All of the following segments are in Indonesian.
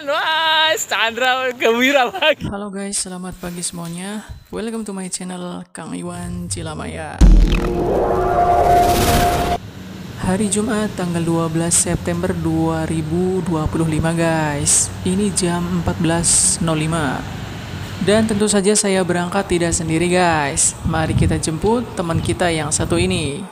men. Wah, Chandra gembira lagi. Halo guys, selamat pagi semuanya. Welcome to my channel Kang Iwan Cilamaya. Hari Jumat tanggal 12 September 2025 guys. Ini jam 14.05. Dan tentu saja saya berangkat tidak sendiri guys. Mari kita jemput teman kita yang satu ini.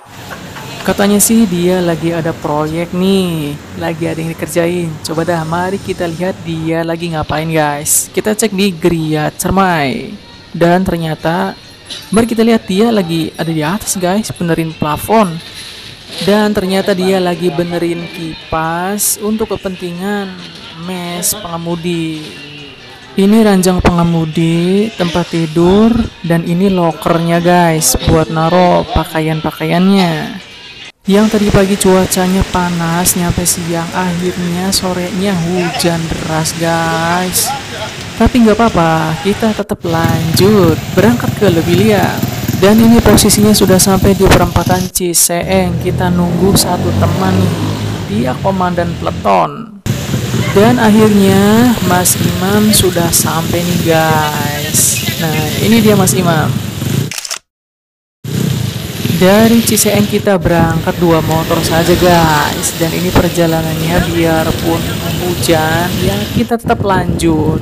Katanya sih dia lagi ada proyek nih, lagi ada yang dikerjain. Coba dah, mari kita lihat dia lagi ngapain guys. Kita cek di Gria Cermai. Dan ternyata, mari kita lihat dia lagi ada di atas guys, benerin plafon. Dan ternyata dia lagi benerin kipas untuk kepentingan mes pengemudi. Ini ranjang pengemudi, tempat tidur, dan ini lokernya guys, buat naro pakaian-pakaiannya. Yang tadi pagi cuacanya panas, nyampe siang, akhirnya sorenya hujan deras guys. Tapi nggak apa-apa, kita tetap lanjut berangkat ke Lewilia. Dan ini posisinya sudah sampai di perempatan Ciseeng. Kita nunggu satu teman nih, dia komandan peleton. Dan akhirnya Mas Imam sudah sampai nih guys. Nah ini dia Mas Imam. Dari Ciseeng kita berangkat 2 motor saja guys. Dan ini perjalanannya biarpun hujan ya kita tetap lanjut.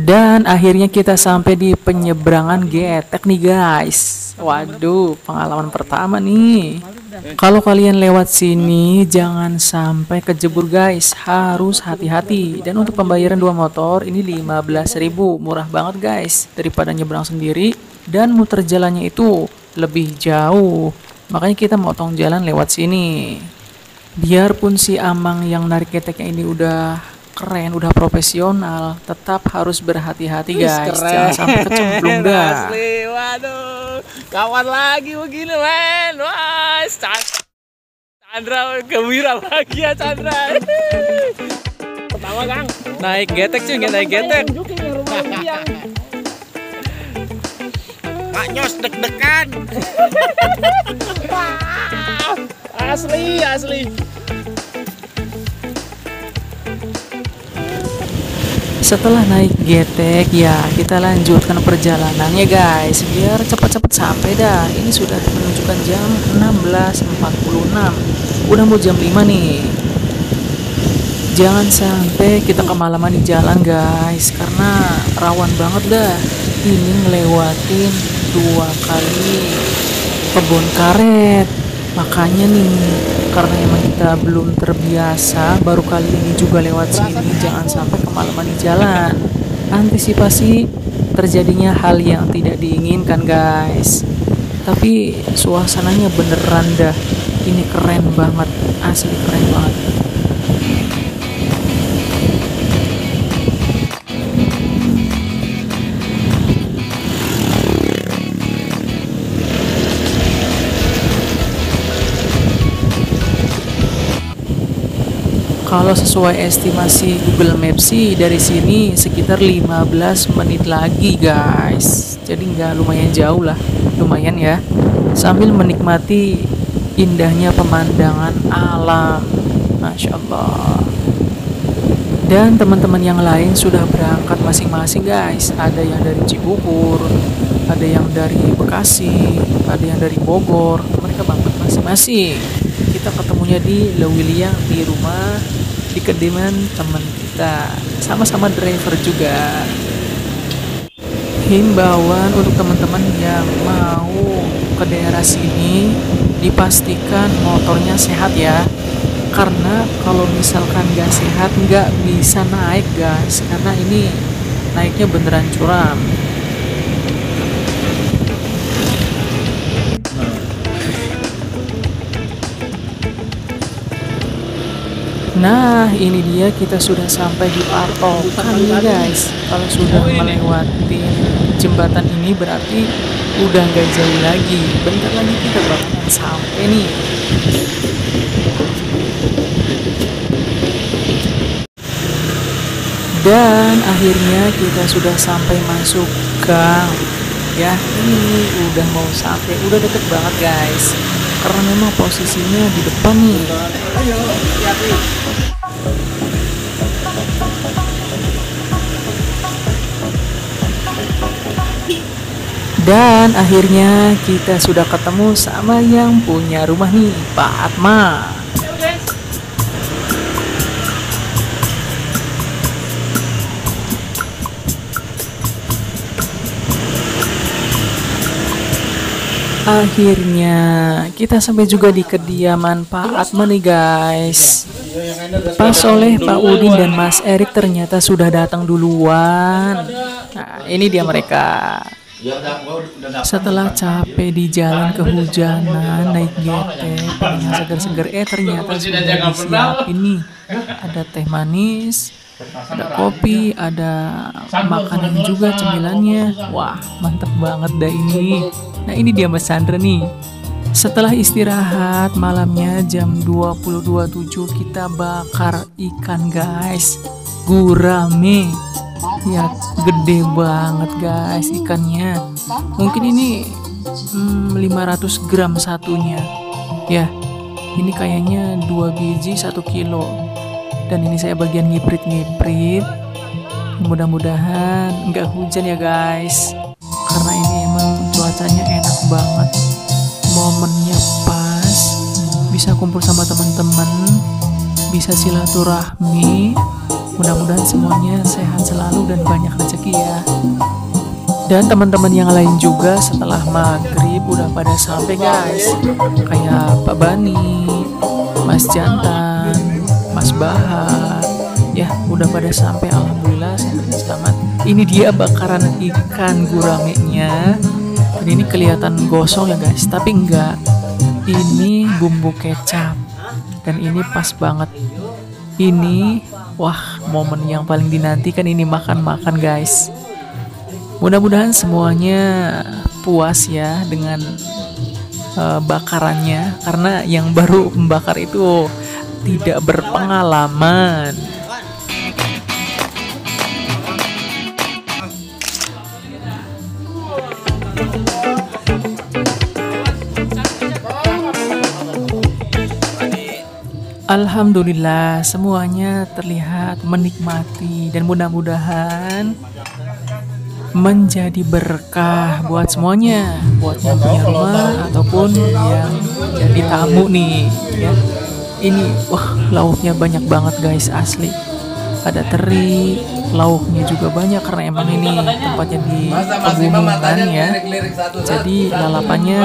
Dan akhirnya kita sampai di penyeberangan Getek nih guys. Waduh, pengalaman pertama nih. Kalau kalian lewat sini jangan sampai kejebur guys, harus hati-hati. Dan untuk pembayaran 2 motor ini 15.000, murah banget guys daripada nyebrang sendiri. Dan muter jalannya itu lebih jauh, makanya kita motong jalan lewat sini. Biarpun si Amang yang narik geteknya ini udah keren, udah profesional, tetap harus berhati-hati guys, jangan sampai kecemplung dah. Asli, waduh, kawan lagi begini men. Wah, Chandra gembira lagi ya Chandra. Pertama Kang, Naik getek cuy, naik getek. Mak Nyos deg-degan. Asli. Setelah naik getek ya kita lanjutkan perjalanannya guys, biar cepat-cepat sampai dah. Ini sudah menunjukkan jam 16.46, udah mau jam 5 nih. Jangan sampai kita kemalaman di jalan guys, karena rawan banget dah. Ini ngelewatin 2 kali kebun karet. Makanya nih, karena emang kita belum terbiasa, baru kali ini juga lewat sini, jangan sampai kemalaman di jalan. Antisipasi terjadinya hal yang tidak diinginkan guys. Tapi suasananya beneran dah, ini keren banget, asli keren banget. Kalau sesuai estimasi Google Maps sih dari sini sekitar 15 menit lagi guys. Jadi nggak lumayan jauh lah, lumayan ya. Sambil menikmati indahnya pemandangan alam, Masya Allah. Dan teman-teman yang lain sudah berangkat masing-masing guys. Ada yang dari Cibubur, ada yang dari Bekasi, ada yang dari Bogor. Mereka berangkat masing-masing. Kita ketemunya di Lewilia, di rumah, di kediaman teman kita, sama-sama driver juga. Himbauan untuk teman-teman yang mau ke daerah sini, dipastikan motornya sehat ya, karena kalau misalkan nggak sehat nggak bisa naik guys, karena ini naiknya beneran curam. Nah ini dia, kita sudah sampai di Partokan nih guys. Kalau sudah melewati jembatan ini berarti udah nggak jauh lagi, bentar lagi kita bakalan sampai nih. Dan akhirnya kita sudah sampai masuk gang. Ya, ini udah mau sampai, udah deket banget guys. karena memang posisinya di depan nih. Dan akhirnya kita sudah ketemu sama yang punya rumah nih, Pak Atma. Akhirnya kita sampai juga di kediaman Pak Atma nih guys. Pak Soleh, Pak Udin, dan Mas Erik ternyata sudah datang duluan. Nah, ini dia mereka. Setelah capek di jalan kehujanan naik GT pengen seger-seger, ternyata sudah disiapin nih. Ada teh manis, ada kopi, ada makanan juga cemilannya. Wah, mantep banget dah ini. Nah, ini dia Mas Chandra nih. Setelah istirahat malamnya jam 22.07 kita bakar ikan guys. Gurame. Ya, gede banget guys ikannya. Mungkin ini 500 gram satunya. Ya, ini kayaknya 2 biji 1 kilo. Dan ini saya bagian ngiprit-ngiprit. Mudah-mudahan nggak hujan ya guys, karena ini emang cuacanya enak banget. Momennya pas, bisa kumpul sama teman-teman, bisa silaturahmi. Mudah-mudahan semuanya sehat selalu dan banyak rezeki ya. Dan teman-teman yang lain juga setelah maghrib udah pada sampai guys. Kayak Pak Bani, Mas Jantan, Mas Bahar. Ya udah pada sampai, alhamdulillah sehat dan selamat. Ini dia bakaran ikan guramenya. Dan ini kelihatan gosong ya guys, tapi enggak. Ini bumbu kecap. Dan ini pas banget. Ini wah, momen yang paling dinantikan ini makan-makan guys. Mudah-mudahan semuanya puas ya dengan bakarannya, karena yang baru membakar itu tidak berpengalaman. Alhamdulillah semuanya terlihat menikmati dan mudah-mudahan menjadi berkah buat semuanya, buat yang punya rumah ataupun yang jadi tamu nih ya. Ini wah, lauknya banyak banget guys, asli. Ada teri, lauknya juga banyak karena emang ini tempatnya di pegunungan ya. Jadi lalapannya